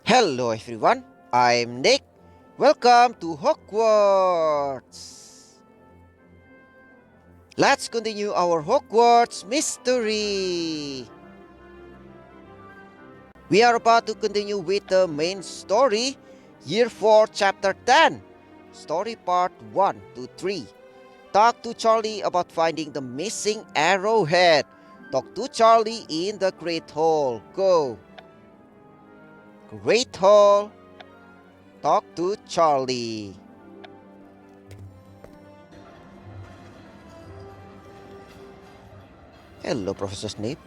Hello everyone, I'm Nick. Welcome to Hogwarts. Let's continue our Hogwarts mystery. We are about to continue with the main story, Year 4, Chapter 10, Story Part 1 to 3. Talk to Charlie about finding the missing arrowhead. Talk to Charlie in the Great Hall. Go. Great Hall. Talk to Charlie. Hello, Professor Snape.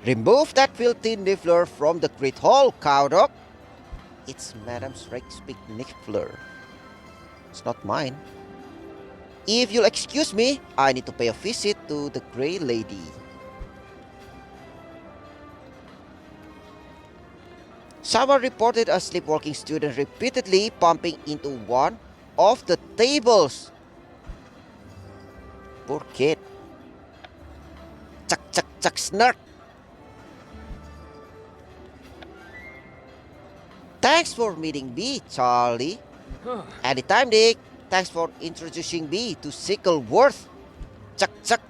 Remove that filthy niffler from the Great Hall, cowdog. It's Madame Shakespeare's niffler. It's not mine. If you'll excuse me, I need to pay a visit to the Grey Lady. Someone reported a sleepwalking student repeatedly bumping into one of the tables. Poor kid. Chuck, snort. Thanks for meeting me, Charlie. Anytime, Dick. Thanks for introducing me to Sickleworth. Chuck.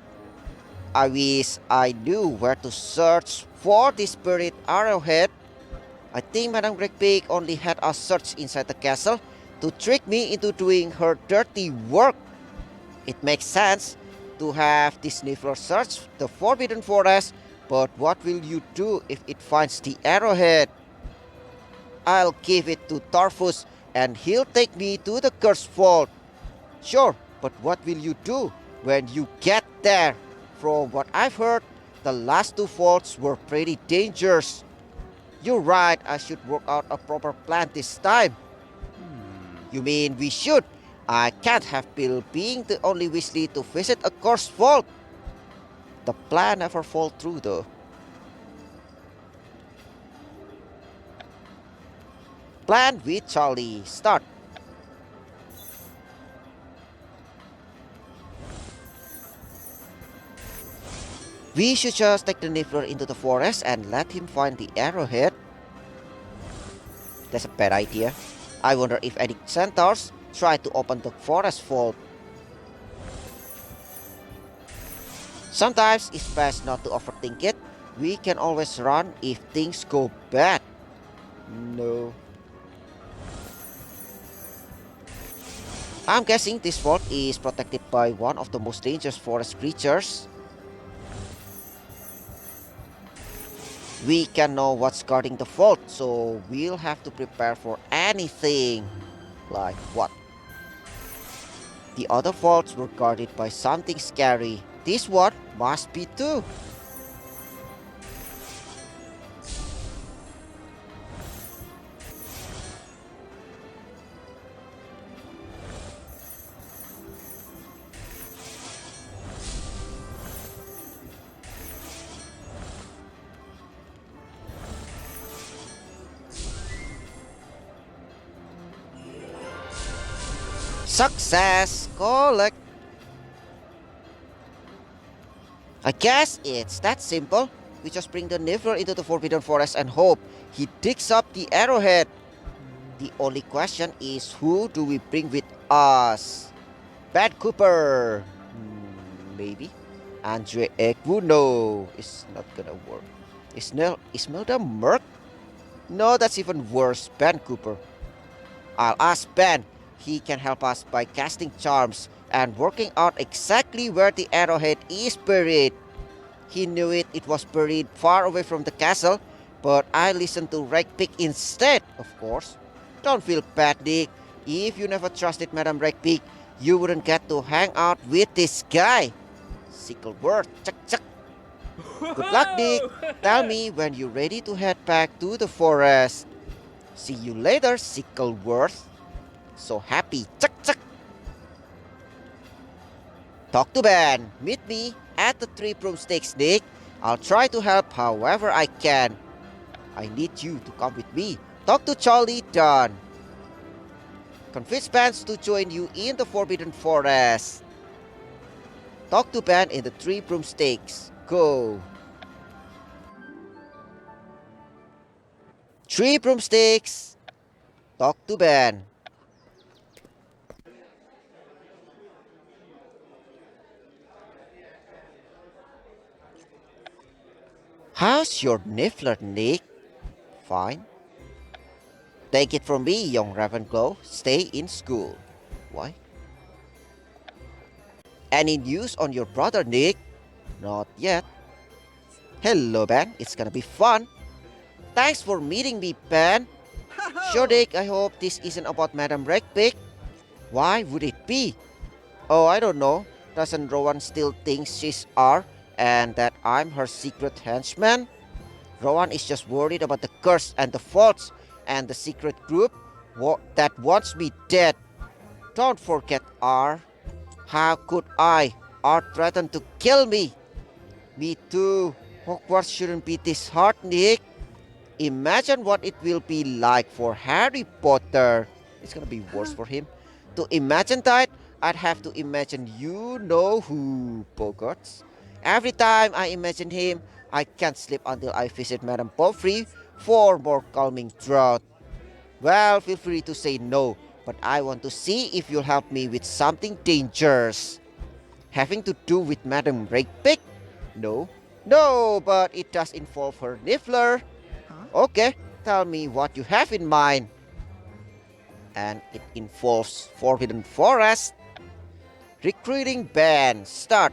I wish I knew where to search for the spirit arrowhead. I think Madame Gregpig only had us search inside the castle to trick me into doing her dirty work. It makes sense to have the Sniffler search the Forbidden Forest, but what will you do if it finds the arrowhead? I'll give it to Tarfus and he'll take me to the Cursed Vault. Sure, but what will you do when you get there? From what I've heard, the last two vaults were pretty dangerous. You're right, I should work out a proper plan this time. You mean we should? I can't have Bill being the only Weasley to visit a Cursed Vault. The plan never fall through though. Plan with Charlie. Start. We should just take the Niffler into the forest and let him find the arrowhead. That's a bad idea. I wonder if any centaurs try to open the forest vault. Sometimes it's best not to overthink it. We can always run if things go bad. No. I'm guessing this vault is protected by one of the most dangerous forest creatures. We can know what's guarding the vault, so we'll have to prepare for anything. Like what? The other vaults were guarded by something scary. This one must be too. Success! Collect! I guess it's that simple. We just bring the Niffler into the Forbidden Forest and hope he digs up the arrowhead. The only question is, who do we bring with us? Bad Cooper! Maybe. Andre Egwu? No, it's not gonna work. Ismelda Merc? No, that's even worse. Ben Cooper. I'll ask Ben. He can help us by casting charms and working out exactly where the arrowhead is buried. He knew it was buried far away from the castle, but I listened to Ragpick instead, of course. Don't feel bad, Dick. If you never trusted Madame Ragpick, you wouldn't get to hang out with this guy. Sickleworth, chuck. Good luck, Dick. Tell me when you're ready to head back to the forest. See you later, Sickleworth. So happy, chuck. Talk to Ben. Meet me at the Three Broomsticks, Nick. I'll try to help however I can. I need you to come with me. Talk to Charlie, done. Convince Ben to join you in the Forbidden Forest. Talk to Ben in the Three Broomsticks. Go. 3 broomsticks. Talk to Ben. How's your niffler, Nick? Fine. Take it from me, young Ravenclaw. Stay in school. Why? Any news on your brother, Nick? Not yet. Hello, Ben. It's gonna be fun. Thanks for meeting me, Ben. Sure, Nick. I hope this isn't about Madame Redpick. Why would it be? Oh, I don't know. Doesn't Rowan still think she's R and that I'm her secret henchman? Rowan is just worried about the curse and the faults and the secret group that wants me dead. Don't forget R. How could I? R threatened to kill me. Me too. Hogwarts shouldn't be this hard, Nick. Imagine what it will be like for Harry Potter. It's gonna be worse for him. To imagine that, I'd have to imagine you know who, Bogarts. Every time I imagine him, I can't sleep until I visit Madame Pomfrey for more calming draught. Well, feel free to say no, but I want to see if you'll help me with something dangerous. Having to do with Madame Rakepick? No. No, but it does involve her Niffler. Okay, tell me what you have in mind. And it involves Forbidden Forest. Recruiting band. Start.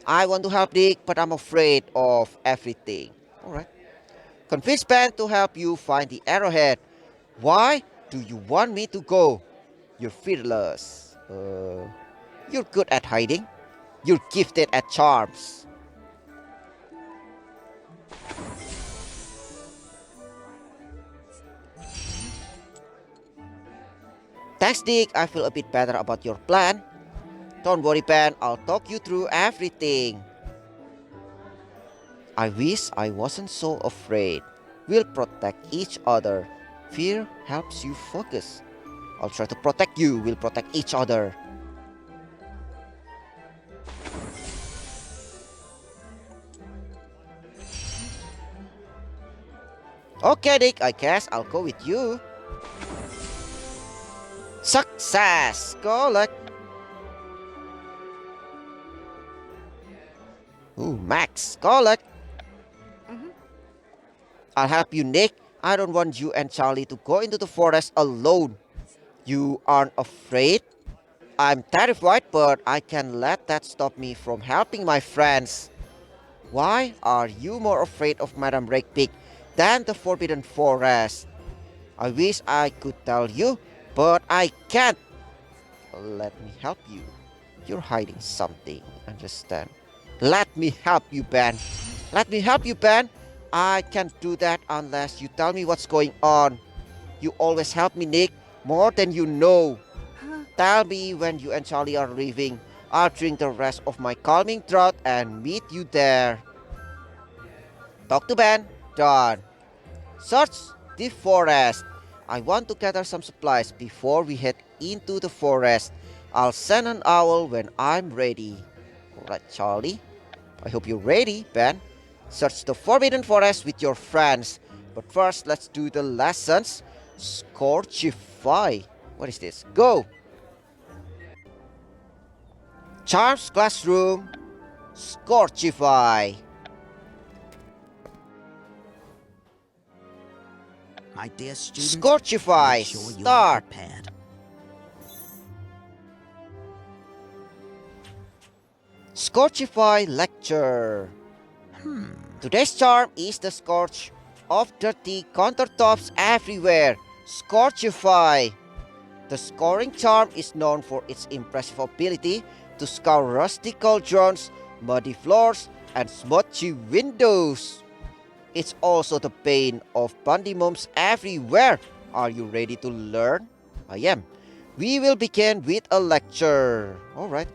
I want to help Dick, but I'm afraid of everything. Alright. Convince Ben to help you find the arrowhead. Why do you want me to go? You're fearless. You're good at hiding. You're gifted at charms. Thanks, Dick. I feel a bit better about your plan. Don't worry, Ben. I'll talk you through everything. I wish I wasn't so afraid. We'll protect each other. Fear helps you focus. I'll try to protect you. We'll protect each other. Okay, Dick. I guess I'll go with you. Success! Collect. Ooh, Max. Collect. I'll help you, Nick. I don't want you and Charlie to go into the forest alone. You aren't afraid? I'm terrified, but I can't let that stop me from helping my friends. Why are you more afraid of Madame Rakepick than the Forbidden Forest? I wish I could tell you, but I can't. Let me help you. You're hiding something, understand? Let me help you, Ben. Let me help you, Ben. I can't do that unless you tell me what's going on. You always help me, Nick, more than you know. Tell me when you and Charlie are leaving. I'll drink the rest of my calming draught and meet you there. Talk to Ben. Done. Search the forest. I want to gather some supplies before we head into the forest. I'll send an owl when I'm ready. Alright, Charlie. I hope you're ready, Ben. Search the Forbidden Forest with your friends. But first, let's do the lessons. Scorchify. What is this? Go! Charms Classroom. Scorchify. My dear student, Scorchify. make sure you are Start. prepared. Scorchify Lecture. Today's charm is the scorch of dirty countertops everywhere. Scorchify. The scoring charm is known for its impressive ability to scour rusty cauldrons, muddy floors, and smudgy windows. It's also the bane of pandemoniums everywhere. Are you ready to learn? I am. We will begin with a lecture. Alright.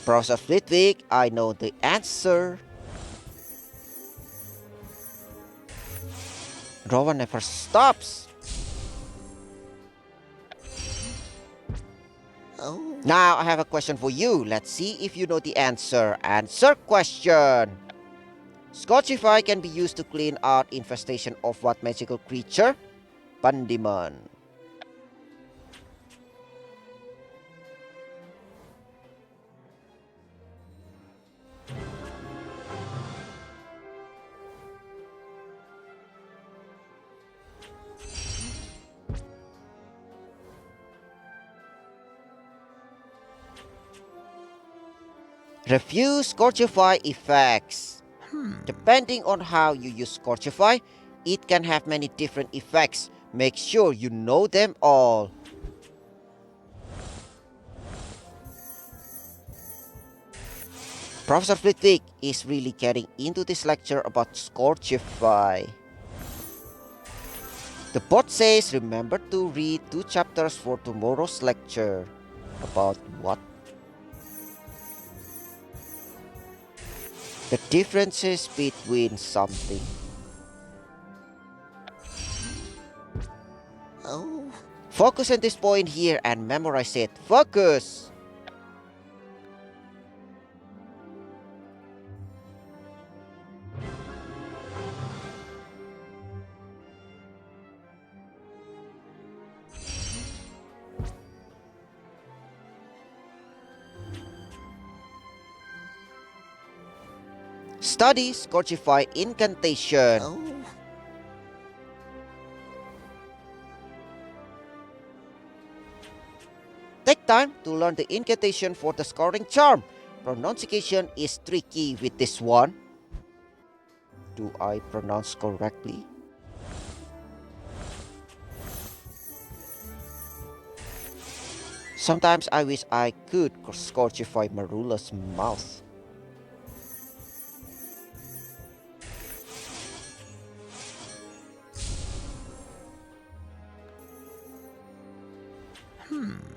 Professor Flitwick, I know the answer. Rowan never stops. Oh. Now I have a question for you. Let's see if you know the answer. Answer question. Scorchify can be used to clean out infestation of what magical creature? Pandemon. Review Scorchify effects. Depending on how you use Scorchify, it can have many different effects. Make sure you know them all. Professor Flitwick is really getting into this lecture about Scorchify. The bot says remember to read 2 chapters for tomorrow's lecture. About what? The differences between something. Oh. Focus on this point here and memorize it. Focus! Study Scorchify incantation. Oh. Take time to learn the incantation for the scoring charm. Pronunciation is tricky with this one. Do I pronounce correctly? Sometimes I wish I could Scorchify Marula's mouth.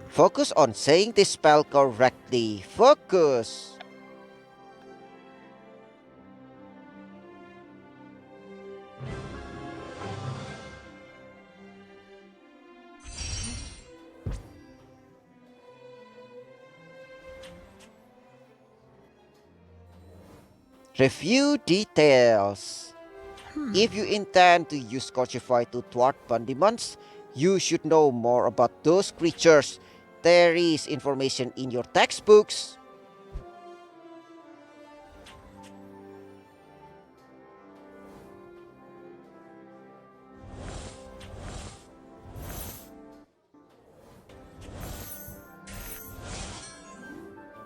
Focus on saying this spell correctly. Focus! Review details. If you intend to use Scorchify to thwart Pandemons, you should know more about those creatures. There is information in your textbooks.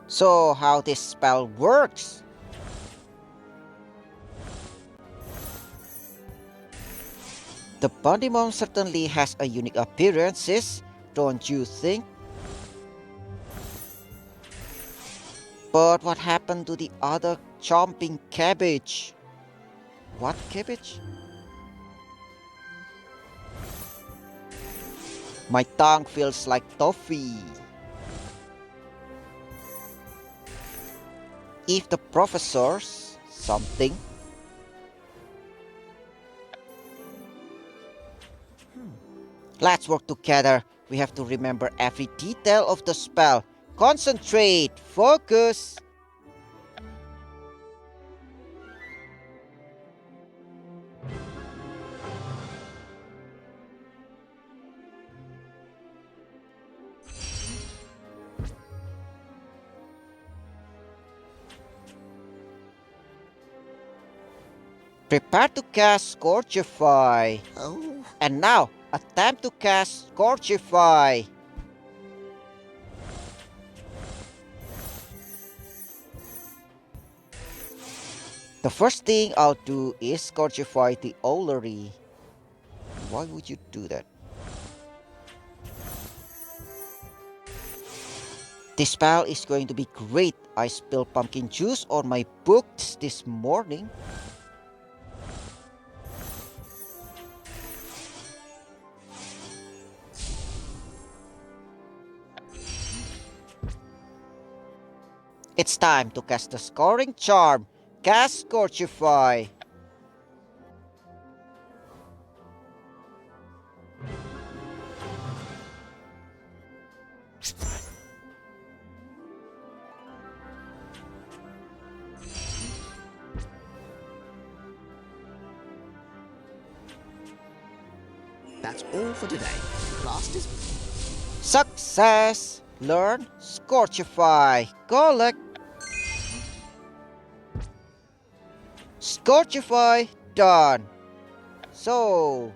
So, how this spell works? The Pandemon certainly has a unique appearances, don't you think? But what happened to the other chomping cabbage? What cabbage? My tongue feels like toffee. If the professors something. Let's work together. We have to remember every detail of the spell. Concentrate. Focus. Prepare to cast Scorchify. Oh. And now, attempt to cast Scorchify. The first thing I'll do is Scorchify the Owlery. Why would you do that? This spell is going to be great. I spilled pumpkin juice on my books this morning. It's time to cast the scoring charm. Cast Scorchify. That's all for today. Class dismissed. Success! Learn, Scorchify, collect. Scorchify, done. So,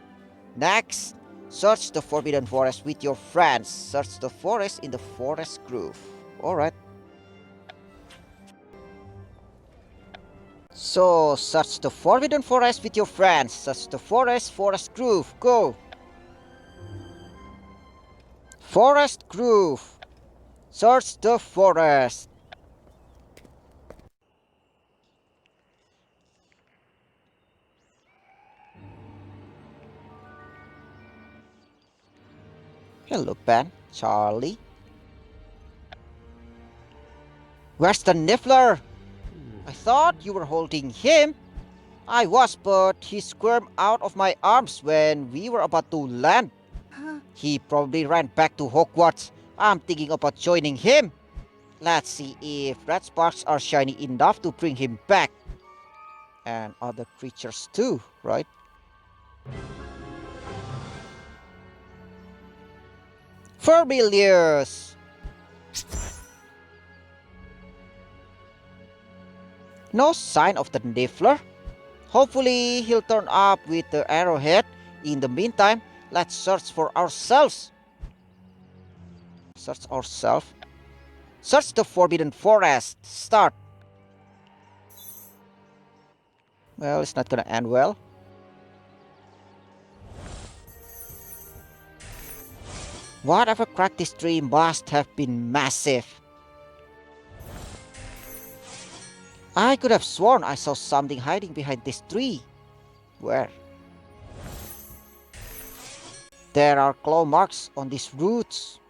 next, search the Forbidden Forest with your friends. Search the forest in the Forest Grove. Alright. So, search the Forbidden Forest with your friends. Search the Forest Grove. Go! Forest Grove. Search the forest. Hello, Ben. Charlie. Where's the Niffler? I thought you were holding him. I was, but he squirmed out of my arms when we were about to land. He probably ran back to Hogwarts. I'm thinking about joining him. Let's see if red sparks are shiny enough to bring him back. And other creatures too, right? Formilius! No sign of the Niffler. Hopefully he'll turn up with the arrowhead. In the meantime, let's search for ourselves. Search ourselves. Search the Forbidden Forest. Start. Well, it's not gonna end well. Whatever cracked this tree must have been massive. I could have sworn I saw something hiding behind this tree. Where? There are claw marks on these roots.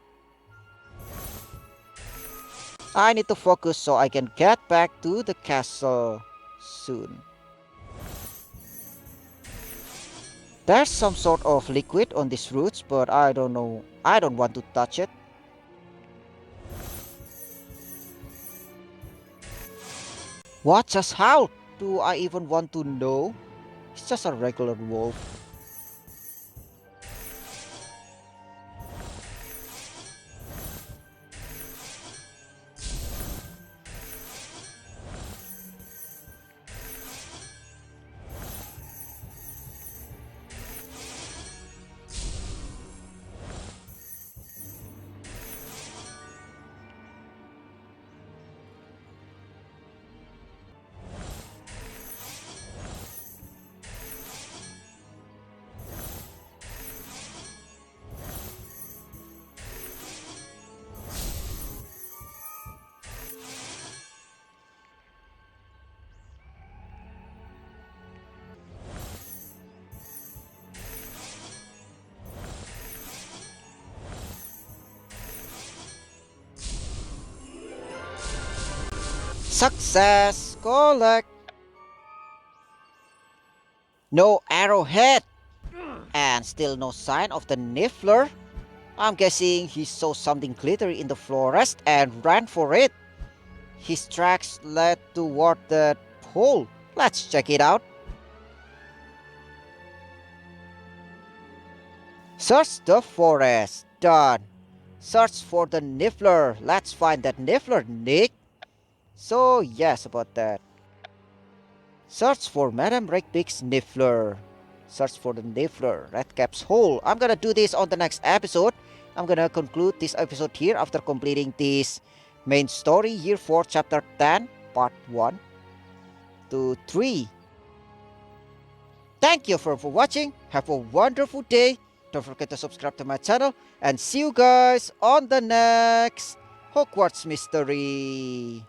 I need to focus so I can get back to the castle soon. There's some sort of liquid on these roots, but I don't know. I don't want to touch it. What just howled? Do I even want to know? It's just a regular wolf. Success! Collect! No arrowhead! And still no sign of the Niffler? I'm guessing he saw something glittery in the forest and ran for it. His tracks led toward that hole. Let's check it out. Search the forest. Done. Search for the Niffler. Let's find that Niffler, Nick. So, yes, about that. Search for Madame Rakebeak's Niffler. Search for the Niffler, Redcap's hole. I'm gonna do this on the next episode. I'm gonna conclude this episode here after completing this main story, Year 4, Chapter 10, Part 1 to 3. Thank you for watching. Have a wonderful day. Don't forget to subscribe to my channel. And see you guys on the next Hogwarts Mystery.